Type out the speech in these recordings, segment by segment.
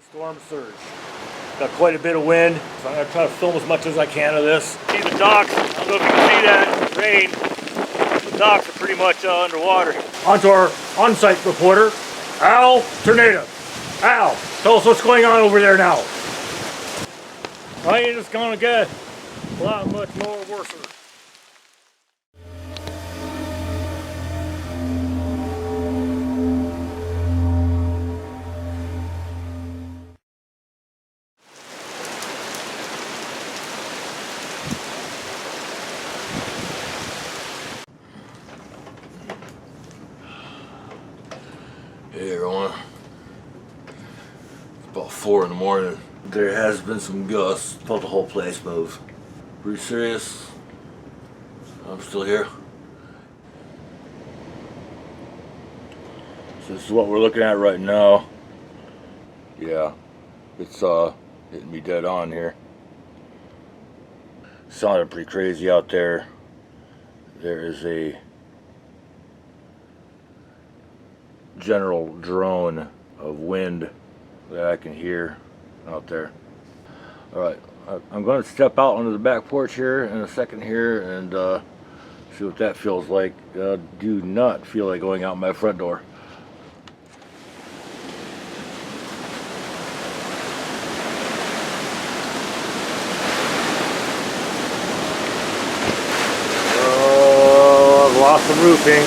Storm surge. Got quite a bit of wind, so I'm going to try to film as much as I can of this. See the docks, I don't know if you can see that, rain. The docks are pretty much underwater. On to our on-site reporter, Al Tornado. Al, tell us what's going on over there now. Rain is going to get a lot much more worse. Hey everyone, it's about 4 in the morning. There has been some gusts, felt the whole place move. Pretty serious. I'm still here. So this is what we're looking at right now. Yeah, it's hitting me dead on here. Sounded pretty crazy out there. There is a general drone of wind that I can hear out there. Alright, I'm going to step out onto the back porch here in a second here and see what that feels like. Do not feel like going out my front door. Oh, I've lost some roofing.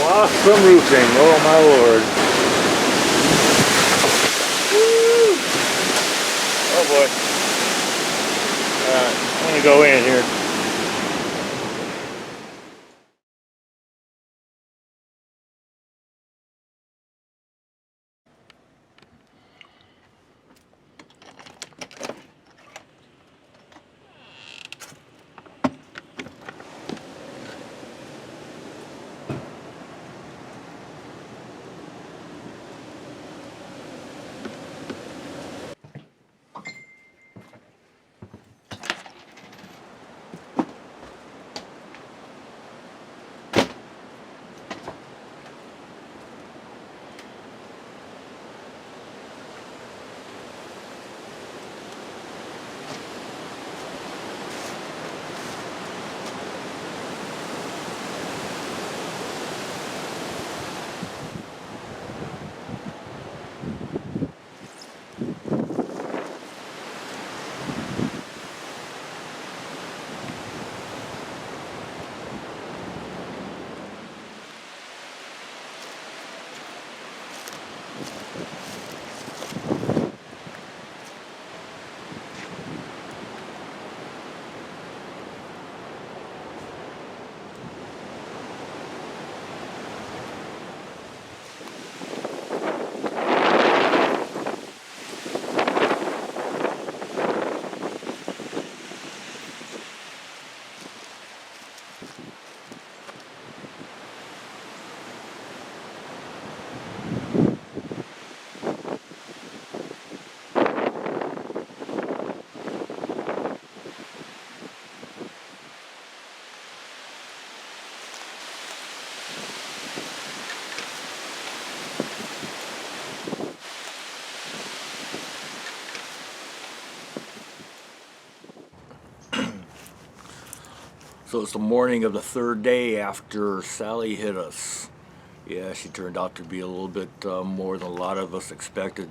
Lost some roofing, oh my lord. Woo. Oh boy. Alright, I'm gonna go in here. So it's the morning of the third day after Sally hit us. Yeah, she turned out to be a little bit more than a lot of us expected.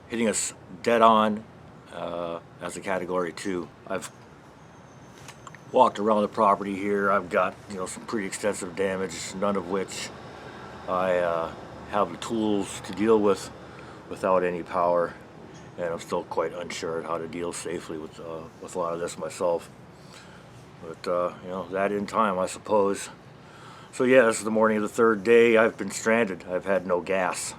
Hitting us dead on as a Category 2. I've walked around the property here. I've got some pretty extensive damage, none of which I have the tools to deal with without any power, and I'm still quite unsure how to deal safely with a lot of this myself. But that in time, I suppose. So yeah, this is the morning of the third day. I've been stranded. I've had no gas.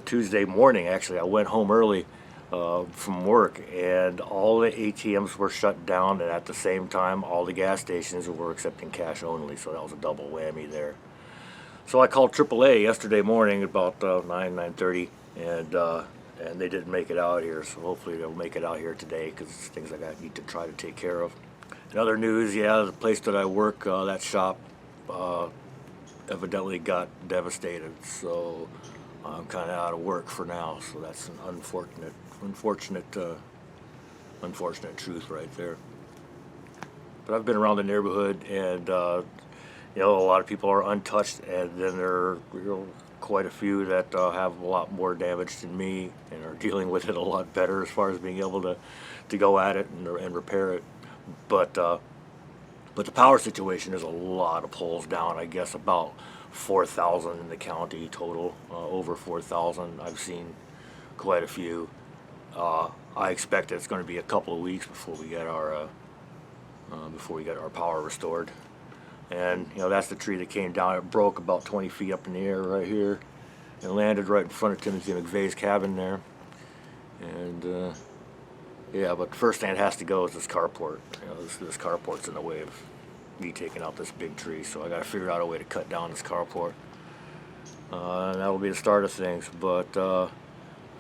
Tuesday morning, actually, I went home early from work, and all the ATMs were shut down, and at the same time, all the gas stations were accepting cash only. So that was a double whammy there. So I called AAA yesterday morning about 9:30, and they didn't make it out here. So hopefully they'll make it out here today, because it's things I need to try to take care of. In other news, yeah, the place that I work, that shop, evidently got devastated, so I'm kind of out of work for now. So that's an unfortunate truth right there. But I've been around the neighborhood, and you know, a lot of people are untouched, and then there are, you know, quite a few that have a lot more damage than me and are dealing with it a lot better as far as being able to go at it and repair it. But the power situation is a lot of poles down. I guess about 4,000 in the county total, over 4,000. I've seen quite a few. I expect it's going to be a couple of weeks before we get our power restored. And you know, that's the tree that came down. It broke about 20 feet up in the air right here, and landed right in front of Timothy McVeigh's cabin there. And yeah, but the first thing that has to go is this carport. You know, this carport's in the way of me taking out this big tree, so I got to figure out a way to cut down this carport. And that'll be the start of things. But I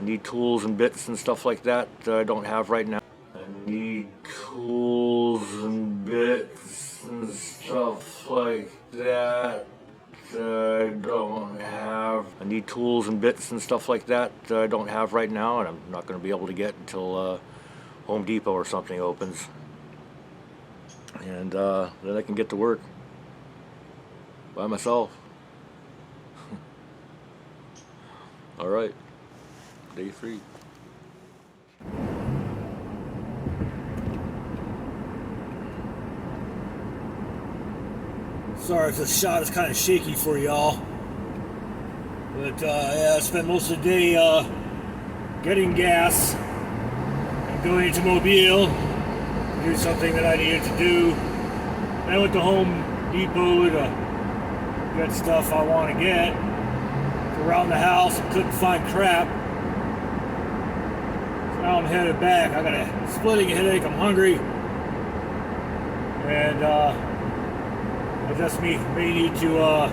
need tools and bits and stuff like that I don't have right now. I need tools and bits and stuff like that I don't have. I need tools and bits and stuff like that I don't have right now, and I'm not going to be able to get until Home Depot or something opens. And then I can get to work by myself. All right, day 3. Sorry if this shot is kind of shaky for y'all, but yeah, I spent most of the day getting gas and going to Mobile to do something that I needed to do. Then I went to Home Depot to get stuff I want to get around the house and couldn't find crap. So now I'm headed back. I got a splitting headache, I'm hungry, and I just may need to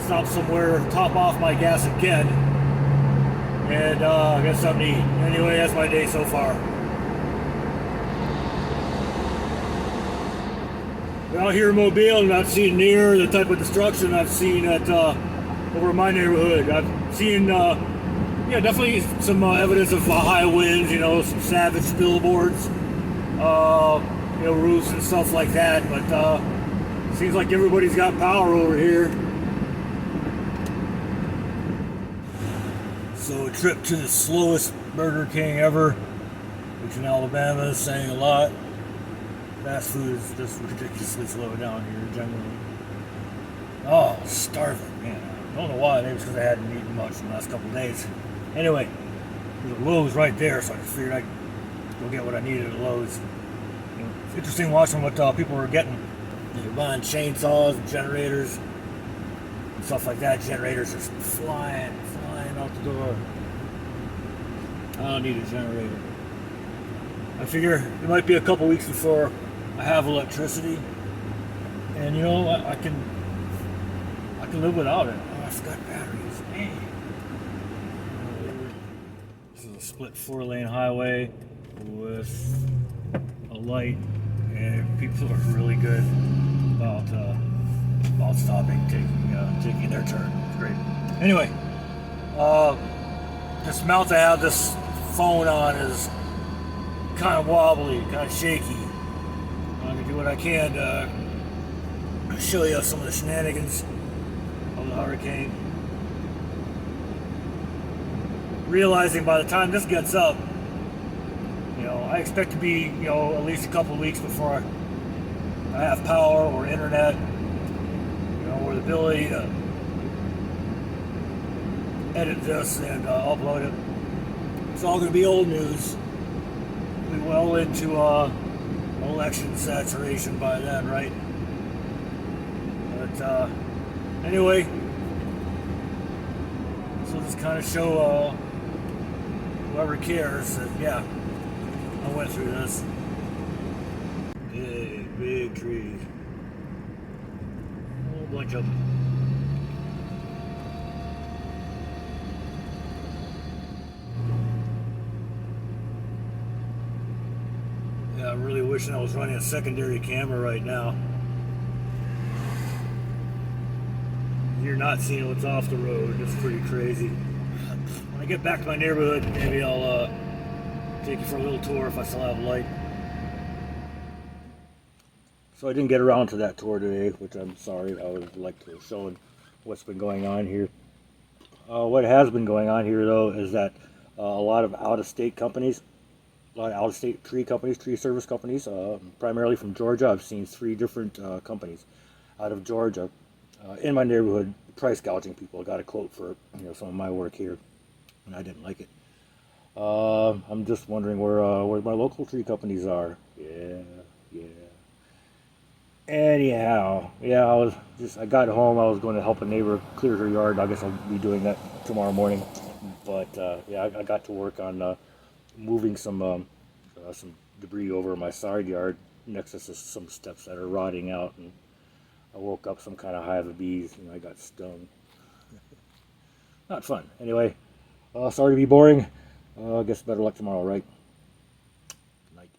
stop somewhere, top off my gas again, and get something to eat. Anyway, that's my day so far. Out here in Mobile, I'm not seeing near the type of destruction I've seen at over in my neighborhood. I've seen, yeah, definitely some evidence of high winds. You know, some savage billboards, you know, roofs and stuff like that. But seems like everybody's got power over here. So a trip to the slowest Burger King ever, which in Alabama is saying a lot. Fast food is just ridiculously slow down here generally. Oh, starving, man. I don't know why. Maybe it's because I hadn't eaten much in the last couple of days. Anyway, there's a Lowe's right there, so I figured I'd go get what I needed at Lowe's. You know, it's interesting watching what people were getting. They're buying chainsaws and generators and stuff like that. Generators just flying out the door. I don't need a generator. I figure it might be a couple weeks before I have electricity, and you know, I can live without it. Oh, I forgot batteries. Man. This is a split 4-lane highway with a light, and people are really good about stopping, taking their turn. It's great. Anyway, this mount I have this phone on is kind of wobbly, kind of shaky. I'm gonna do what I can to show you some of the shenanigans of the hurricane. Realizing by the time this gets up, you know, I expect to be, you know, at least a couple of weeks before I have power or internet, you know, or the ability to edit this and upload it. It's all going to be old news. We'll be well into election saturation by then, right? But anyway, so just kind of show whoever cares that, yeah, I went through this. Big trees. A whole bunch of them. Yeah, I'm really wishing I was running a secondary camera right now. not seeing what's off the road. It's pretty crazy. When I get back to my neighborhood, maybe I'll take you for a little tour if I still have light. So I didn't get around to that tour today, which I'm sorry. I would like to show what's been going on here. What has been going on here, though, is that a lot of out-of-state companies, a lot of out-of-state tree companies, tree service companies, primarily from Georgia. I've seen 3 different companies out of Georgia in my neighborhood price gouging people. I got a quote for some of my work here, and I didn't like it. I'm just wondering where my local tree companies are. Yeah. Anyhow, yeah, I got home. I was going to help a neighbor clear her yard. I guess I'll be doing that tomorrow morning. But yeah, I got to work on moving some debris over my side yard next to some steps that are rotting out, and I woke up some kind of hive of bees, and I got stung. Not fun. Anyway, sorry to be boring. I guess better luck tomorrow, right? Good night.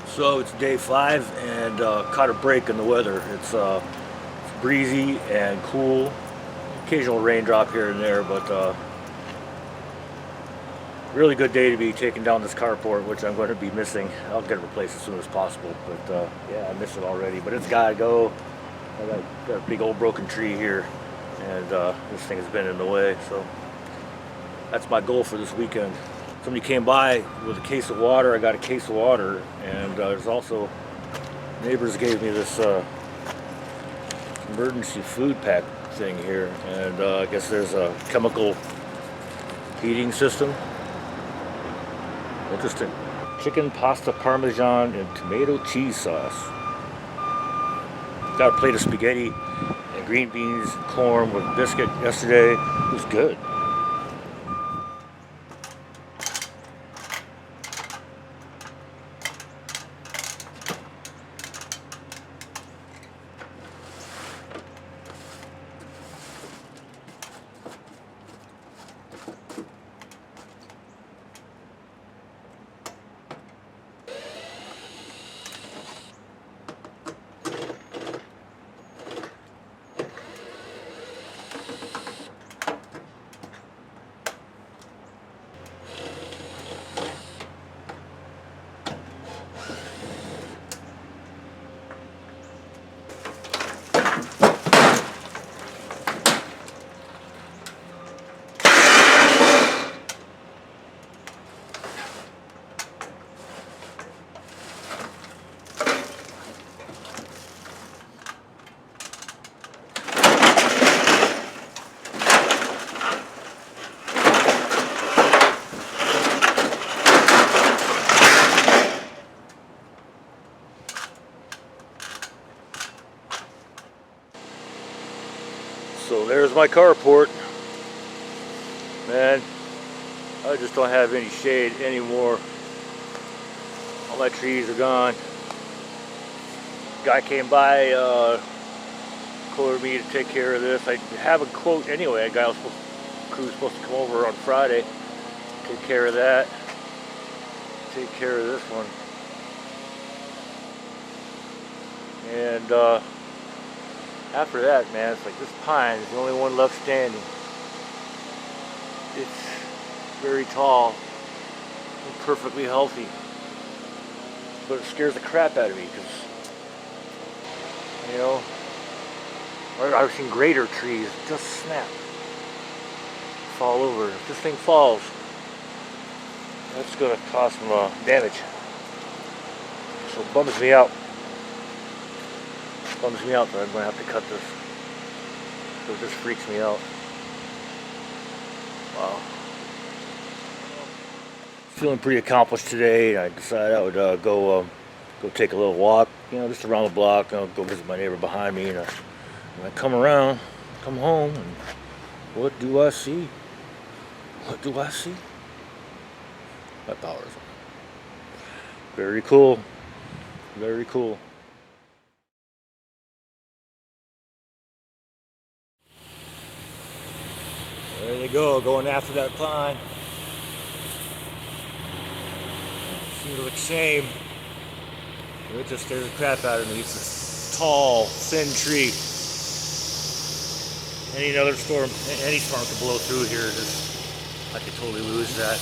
So it's day 5 and caught a break in the weather. It's breezy and cool. Occasional raindrop here and there, but really good day to be taking down this carport, which I'm going to be missing. I'll get it replaced as soon as possible, but yeah, I miss it already. But it's got to go. I got a big old broken tree here, and this thing has been in the way, so that's my goal for this weekend. Somebody came by with a case of water. I got a case of water, and there's also neighbors gave me this emergency food pack thing here, and I guess there's a chemical heating system. Interesting. Chicken pasta parmesan and tomato cheese sauce. Got a plate of spaghetti and green beans and corn with biscuit yesterday. It was good. So there's my carport. Man, I just don't have any shade anymore. All my trees are gone. Guy came by, quoted me to take care of this. I have a quote anyway. A guy was supposed to come over on Friday. Take care of that. Take care of this one. And after that, man, it's like this pine is the only one left standing. It's very tall and perfectly healthy, but it scares the crap out of me because, I've seen greater trees just snap, fall over. If this thing falls, that's going to cause some damage. So it bums me out. Bums me out that I'm going to have to cut this. So it just freaks me out. Wow. Feeling pretty accomplished today. I decided I would go take a little walk, just around the block. I'll go visit my neighbor behind me. And when I come home, and what do I see? What do I see? My power's on. Very cool. Very cool. There you go, going after that pine. Seems like shame. It just scares the crap out of me. It's a tall, thin tree. Any other storm, any storm could blow through here. I could totally lose that.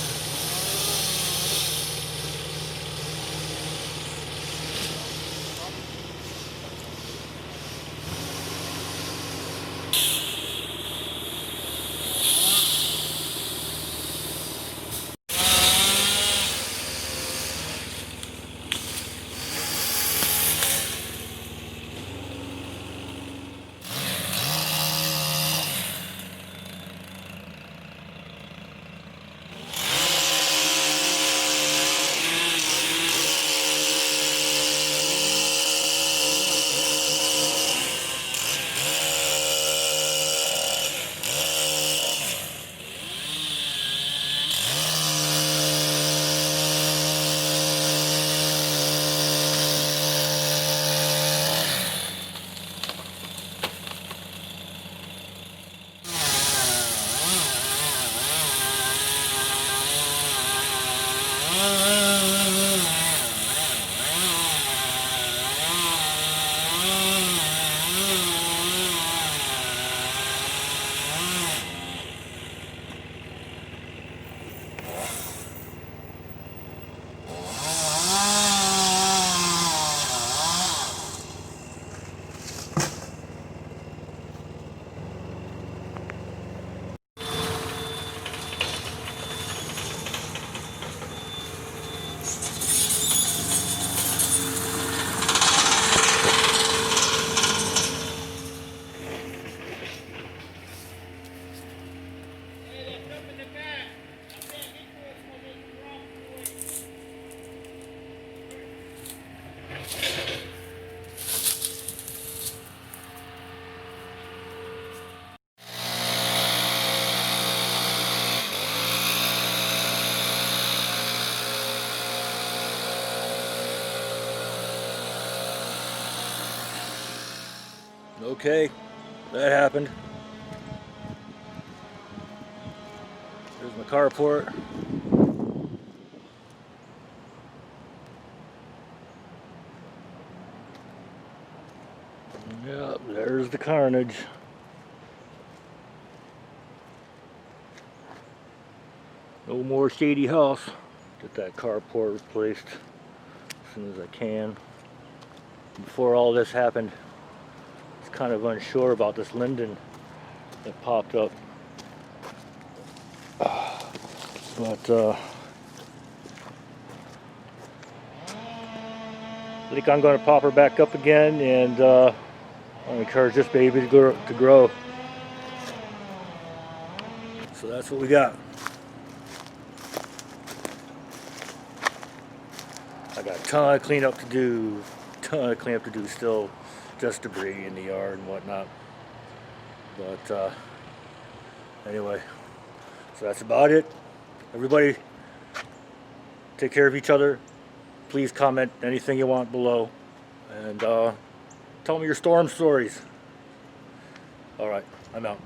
Okay, that happened. There's my carport. Yep, there's the carnage. No more shady house. Get that carport replaced as soon as I can. Before all this happened, I was kind of unsure about this linden that popped up. But I think I'm going to pop her back up again, and I'll encourage this baby to grow. So that's what we got. I got a ton of cleanup to do. Still, just debris in the yard and whatnot. But anyway, so that's about it. Everybody, take care of each other. Please comment anything you want below, and tell me your storm stories. All right, I'm out.